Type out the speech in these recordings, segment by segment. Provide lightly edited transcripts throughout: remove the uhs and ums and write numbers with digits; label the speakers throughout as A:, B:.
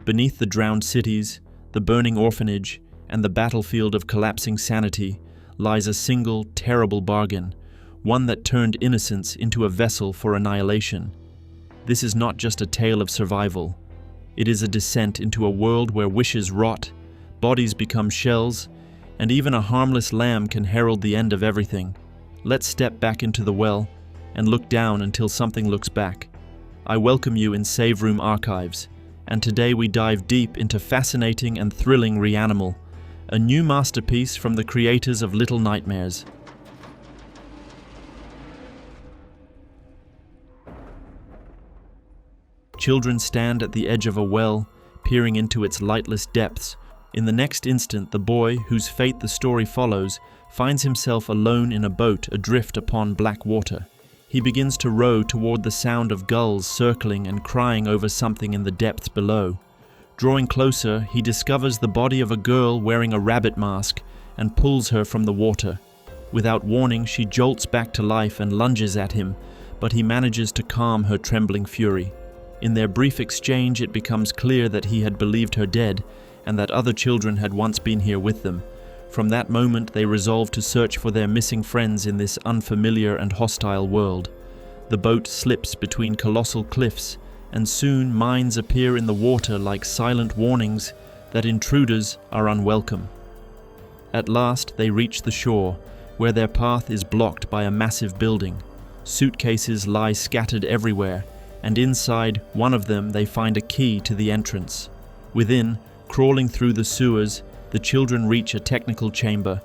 A: Beneath the drowned cities, the burning orphanage, and the battlefield of collapsing sanity lies a single, terrible bargain, one that turned innocence into a vessel for annihilation. This is not just a tale of survival. It is a descent into a world where wishes rot, bodies become shells, and even a harmless lamb can herald the end of everything. Let's step back into the well and look down until something looks back. I welcome you in Save Room Archives, and today we dive deep into fascinating and thrilling Reanimal, a new masterpiece from the creators of Little Nightmares. Children stand at the edge of a well, peering into its lightless depths. In the next instant, the boy, whose fate the story follows, finds himself alone in a boat adrift upon black water. He begins to row toward the sound of gulls circling and crying over something in the depths below. Drawing closer, he discovers the body of a girl wearing a rabbit mask and pulls her from the water. Without warning, she jolts back to life and lunges at him, but he manages to calm her trembling fury. In their brief exchange, it becomes clear that he had believed her dead and that other children had once been here with them. From that moment, they resolve to search for their missing friends in this unfamiliar and hostile world. The boat slips between colossal cliffs, and soon mines appear in the water like silent warnings that intruders are unwelcome. At last, they reach the shore, where their path is blocked by a massive building. Suitcases lie scattered everywhere, and inside one of them they find a key to the entrance. Within, crawling through the sewers, the children reach a technical chamber.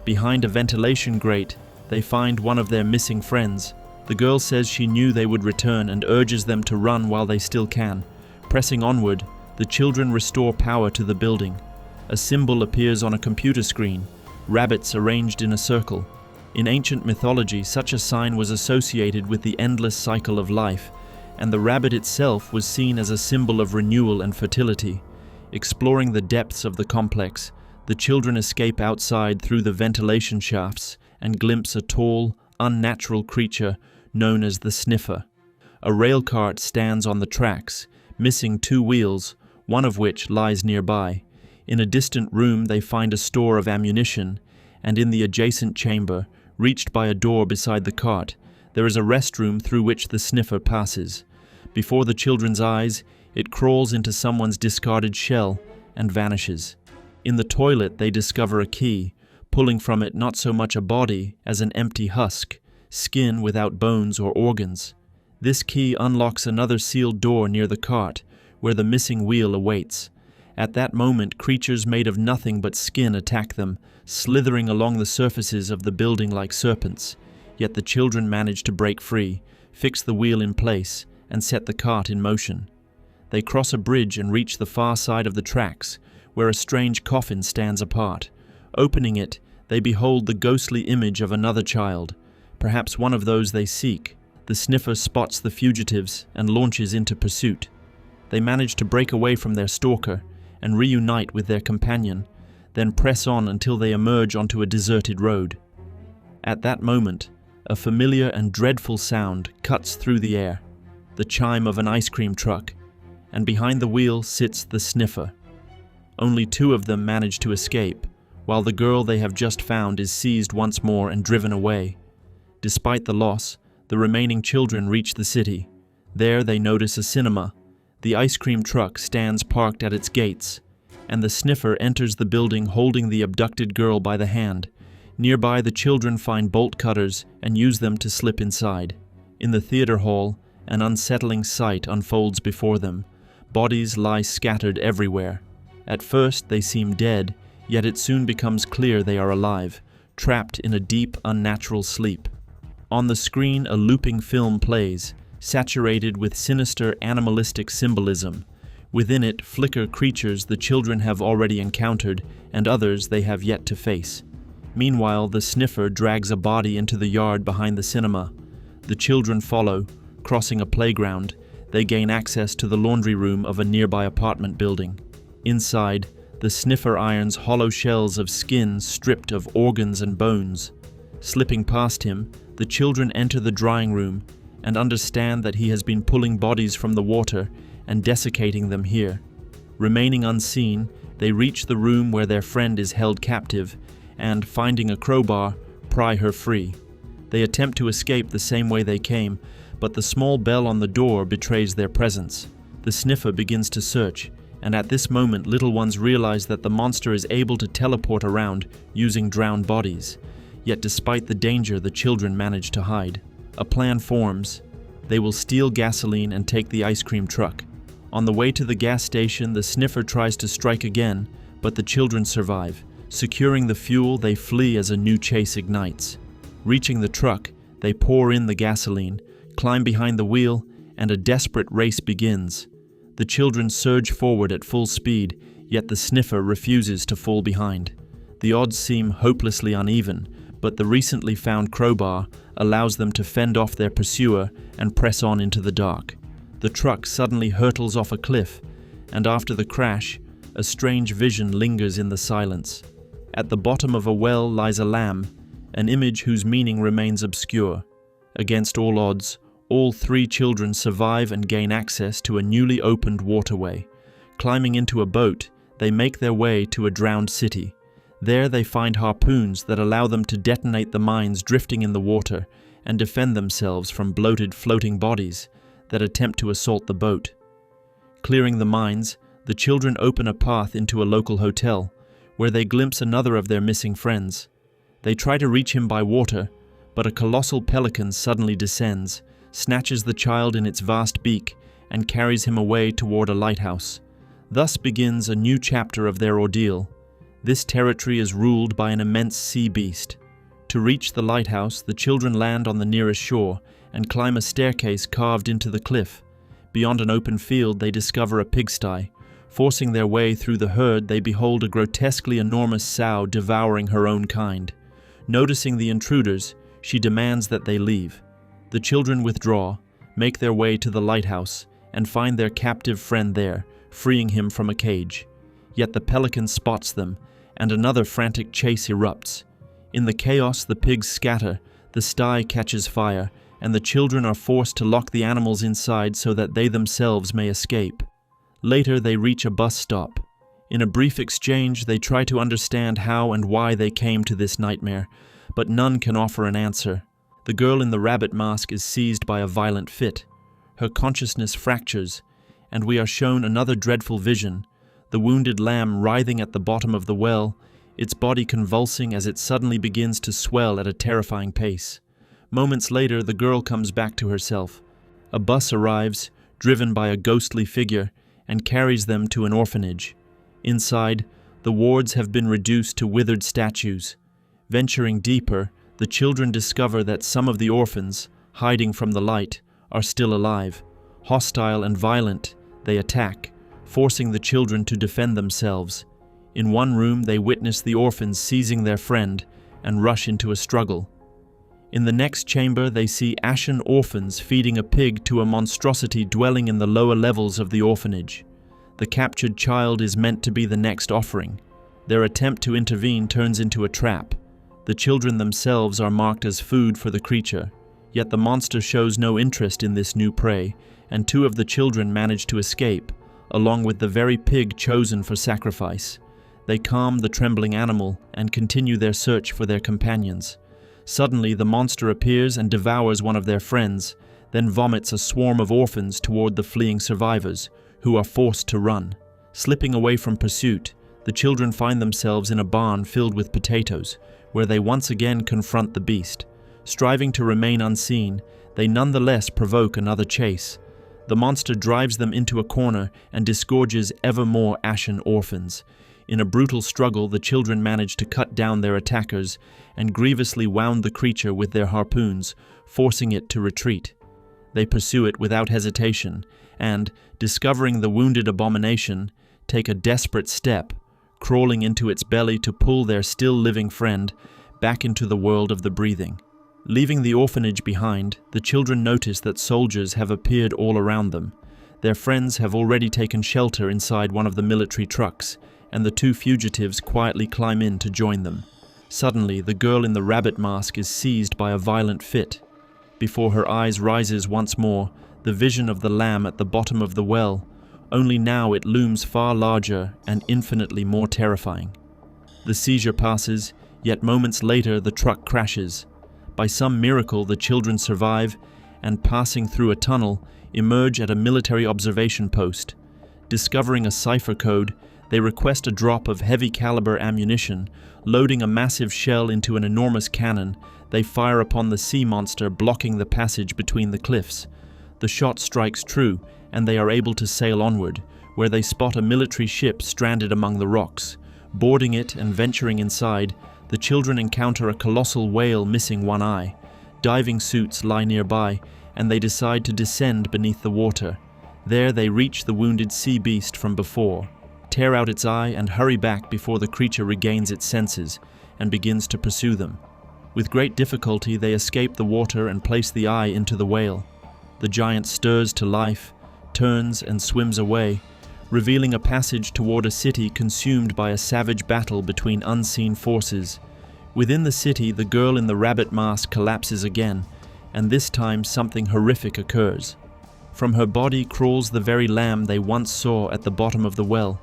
A: Behind a ventilation grate, they find one of their missing friends. The girl says she knew they would return and urges them to run while they still can. Pressing onward, the children restore power to the building. A symbol appears on a computer screen, rabbits arranged in a circle. In ancient mythology, such a sign was associated with the endless cycle of life, and the rabbit itself was seen as a symbol of renewal and fertility. Exploring the depths of the complex, the children escape outside through the ventilation shafts and glimpse a tall, unnatural creature known as the Sniffer. A rail cart stands on the tracks, missing 2 wheels, one of which lies nearby. In a distant room they find a store of ammunition, and in the adjacent chamber, reached by a door beside the cart, there is a restroom through which the Sniffer passes. Before the children's eyes, it crawls into someone's discarded shell and vanishes. In the toilet, they discover a key, pulling from it not so much a body as an empty husk, skin without bones or organs. This key unlocks another sealed door near the cart, where the missing wheel awaits. At that moment, creatures made of nothing but skin attack them, slithering along the surfaces of the building like serpents. Yet the children manage to break free, fix the wheel in place, and set the cart in motion. They cross a bridge and reach the far side of the tracks, where a strange coffin stands apart. Opening it, they behold the ghostly image of another child, perhaps one of those they seek. The Sniffer spots the fugitives and launches into pursuit. They manage to break away from their stalker and reunite with their companion, then press on until they emerge onto a deserted road. At that moment, a familiar and dreadful sound cuts through the air, the chime of an ice cream truck, and behind the wheel sits the Sniffer. Only 2 of them manage to escape, while the girl they have just found is seized once more and driven away. Despite the loss, the remaining children reach the city. There they notice a cinema. The ice cream truck stands parked at its gates, and the Sniffer enters the building holding the abducted girl by the hand. Nearby, the children find bolt cutters and use them to slip inside. In the theater hall, an unsettling sight unfolds before them. Bodies lie scattered everywhere. At first, they seem dead, yet it soon becomes clear they are alive, trapped in a deep, unnatural sleep. On the screen, a looping film plays, saturated with sinister, animalistic symbolism. Within it flicker creatures the children have already encountered and others they have yet to face. Meanwhile, the Sniffer drags a body into the yard behind the cinema. The children follow. Crossing a playground, they gain access to the laundry room of a nearby apartment building. Inside, the Sniffer irons hollow shells of skin stripped of organs and bones. Slipping past him, the children enter the drying room and understand that he has been pulling bodies from the water and desiccating them here. Remaining unseen, they reach the room where their friend is held captive and, finding a crowbar, pry her free. They attempt to escape the same way they came, but the small bell on the door betrays their presence. The sniffer begins to search, and at this moment little ones realize that the monster is able to teleport around using drowned bodies. Yet despite the danger, the children manage to hide. A plan forms. They will steal gasoline and take the ice cream truck. On the way to the gas station, the sniffer tries to strike again, but the children survive. Securing the fuel, they flee as a new chase ignites. Reaching the truck, they pour in the gasoline, climb behind the wheel, and a desperate race begins. The children surge forward at full speed, yet the sniffer refuses to fall behind. The odds seem hopelessly uneven, but the recently found crowbar allows them to fend off their pursuer and press on into the dark. The truck suddenly hurtles off a cliff, and after the crash, a strange vision lingers in the silence. At the bottom of a well lies a lamb, an image whose meaning remains obscure. Against all odds, all three children survive and gain access to a newly opened waterway. Climbing into a boat, they make their way to a drowned city. There they find harpoons that allow them to detonate the mines drifting in the water and defend themselves from bloated floating bodies that attempt to assault the boat. Clearing the mines, the children open a path into a local hotel, where they glimpse another of their missing friends. They try to reach him by water, but a colossal pelican suddenly descends, snatches the child in its vast beak, and carries him away toward a lighthouse. Thus begins a new chapter of their ordeal. This territory is ruled by an immense sea beast. To reach the lighthouse, the children land on the nearest shore and climb a staircase carved into the cliff. Beyond an open field, they discover a pigsty. Forcing their way through the herd, they behold a grotesquely enormous sow devouring her own kind. Noticing the intruders, she demands that they leave. The children withdraw, make their way to the lighthouse, and find their captive friend there, freeing him from a cage. Yet the pelican spots them, and another frantic chase erupts. In the chaos, the pigs scatter, the sty catches fire, and the children are forced to lock the animals inside so that they themselves may escape. Later, they reach a bus stop. In a brief exchange, they try to understand how and why they came to this nightmare, but none can offer an answer. The girl in the rabbit mask is seized by a violent fit. Her consciousness fractures, and we are shown another dreadful vision, the wounded lamb writhing at the bottom of the well, its body convulsing as it suddenly begins to swell at a terrifying pace. Moments later, the girl comes back to herself. A bus arrives, driven by a ghostly figure, and carries them to an orphanage. Inside, the wards have been reduced to withered statues. Venturing deeper, the children discover that some of the orphans, hiding from the light, are still alive. Hostile and violent, they attack, forcing the children to defend themselves. In one room, they witness the orphans seizing their friend and rush into a struggle. In the next chamber, they see ashen orphans feeding a pig to a monstrosity dwelling in the lower levels of the orphanage. The captured child is meant to be the next offering. Their attempt to intervene turns into a trap. The children themselves are marked as food for the creature, yet the monster shows no interest in this new prey, and two of the children manage to escape, along with the very pig chosen for sacrifice. They calm the trembling animal and continue their search for their companions. Suddenly, the monster appears and devours one of their friends, then vomits a swarm of orphans toward the fleeing survivors, who are forced to run. Slipping away from pursuit, the children find themselves in a barn filled with potatoes, where they once again confront the beast. Striving to remain unseen, they nonetheless provoke another chase. The monster drives them into a corner and disgorges ever more ashen orphans. In a brutal struggle, the children manage to cut down their attackers and grievously wound the creature with their harpoons, forcing it to retreat. They pursue it without hesitation and, discovering the wounded abomination, take a desperate step, crawling into its belly to pull their still living friend back into the world of the breathing. Leaving the orphanage behind, the children notice that soldiers have appeared all around them. Their friends have already taken shelter inside one of the military trucks, and the two fugitives quietly climb in to join them. Suddenly, the girl in the rabbit mask is seized by a violent fit. Before her eyes rises once more, the vision of the lamb at the bottom of the well, only now it looms far larger and infinitely more terrifying. The seizure passes, yet moments later the truck crashes. By some miracle the children survive and, passing through a tunnel, emerge at a military observation post. Discovering a cipher code, they request a drop of heavy-caliber ammunition. Loading a massive shell into an enormous cannon, they fire upon the sea monster, blocking the passage between the cliffs. The shot strikes true, and they are able to sail onward, where they spot a military ship stranded among the rocks. Boarding it and venturing inside, the children encounter a colossal whale missing one eye. Diving suits lie nearby, and they decide to descend beneath the water. There they reach the wounded sea beast from before, tear out its eye and hurry back before the creature regains its senses and begins to pursue them. With great difficulty they escape the water and place the eye into the whale. The giant stirs to life, turns and swims away, revealing a passage toward a city consumed by a savage battle between unseen forces. Within the city, the girl in the rabbit mask collapses again, and this time something horrific occurs. From her body crawls the very lamb they once saw at the bottom of the well.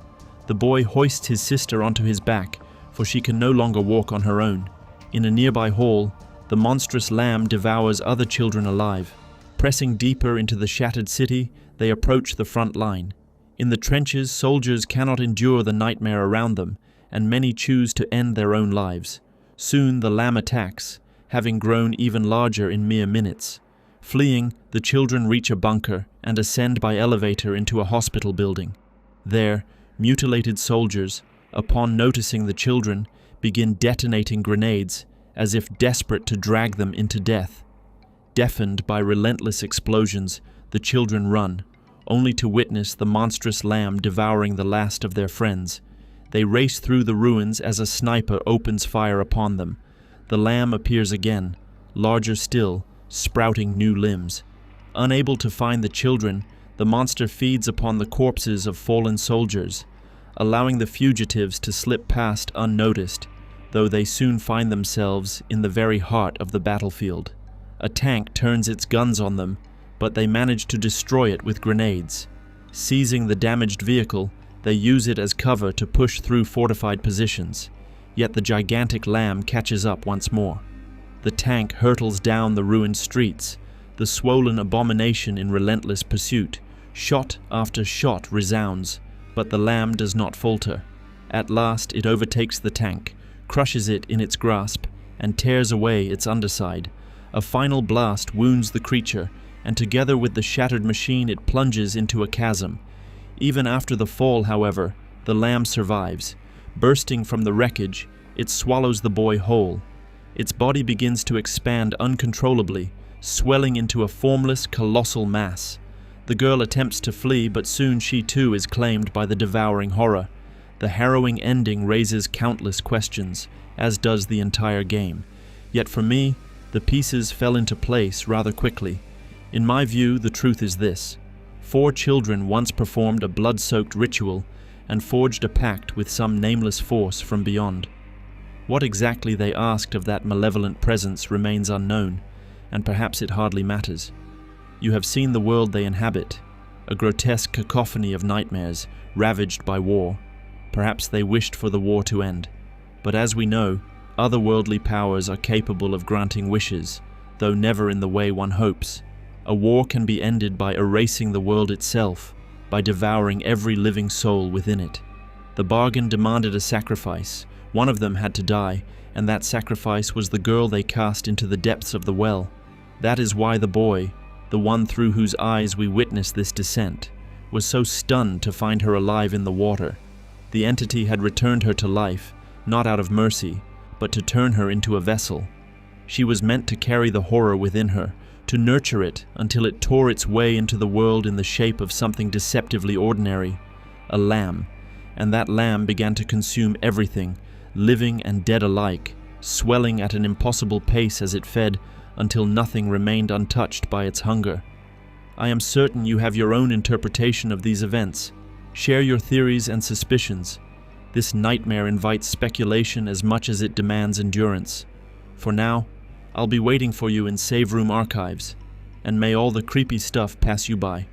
A: The boy hoists his sister onto his back, for she can no longer walk on her own. In a nearby hall, the monstrous lamb devours other children alive. Pressing deeper into the shattered city, they approach the front line. In the trenches, soldiers cannot endure the nightmare around them, and many choose to end their own lives. Soon the lamb attacks, having grown even larger in mere minutes. Fleeing, the children reach a bunker and ascend by elevator into a hospital building. There, mutilated soldiers, upon noticing the children, begin detonating grenades, as if desperate to drag them into death. Deafened by relentless explosions, the children run, only to witness the monstrous lamb devouring the last of their friends. They race through the ruins as a sniper opens fire upon them. The lamb appears again, larger still, sprouting new limbs. Unable to find the children, the monster feeds upon the corpses of fallen soldiers, allowing the fugitives to slip past unnoticed, though they soon find themselves in the very heart of the battlefield. A tank turns its guns on them, but they manage to destroy it with grenades. Seizing the damaged vehicle, they use it as cover to push through fortified positions. Yet the gigantic lamb catches up once more. The tank hurtles down the ruined streets, the swollen abomination in relentless pursuit. Shot after shot resounds, but the lamb does not falter. At last it overtakes the tank, crushes it in its grasp, and tears away its underside. A final blast wounds the creature, and together with the shattered machine it plunges into a chasm. Even after the fall, however, the lamb survives. Bursting from the wreckage, it swallows the boy whole. Its body begins to expand uncontrollably, swelling into a formless, colossal mass. The girl attempts to flee, but soon she too is claimed by the devouring horror. The harrowing ending raises countless questions, as does the entire game. Yet for me, the pieces fell into place rather quickly. In my view, the truth is this: 4 children once performed a blood-soaked ritual and forged a pact with some nameless force from beyond. What exactly they asked of that malevolent presence remains unknown, and perhaps it hardly matters. You have seen the world they inhabit, a grotesque cacophony of nightmares, ravaged by war. Perhaps they wished for the war to end. But as we know, otherworldly powers are capable of granting wishes, though never in the way one hopes. A war can be ended by erasing the world itself, by devouring every living soul within it. The bargain demanded a sacrifice. One of them had to die, and that sacrifice was the girl they cast into the depths of the well. That is why the boy, the one through whose eyes we witnessed this descent, was so stunned to find her alive in the water. The entity had returned her to life, not out of mercy, but to turn her into a vessel. She was meant to carry the horror within her, to nurture it until it tore its way into the world in the shape of something deceptively ordinary, a lamb, and that lamb began to consume everything, living and dead alike, swelling at an impossible pace as it fed, until nothing remained untouched by its hunger. I am certain you have your own interpretation of these events. Share your theories and suspicions. This nightmare invites speculation as much as it demands endurance. For now, I'll be waiting for you in Save Room Archives, and may all the creepy stuff pass you by.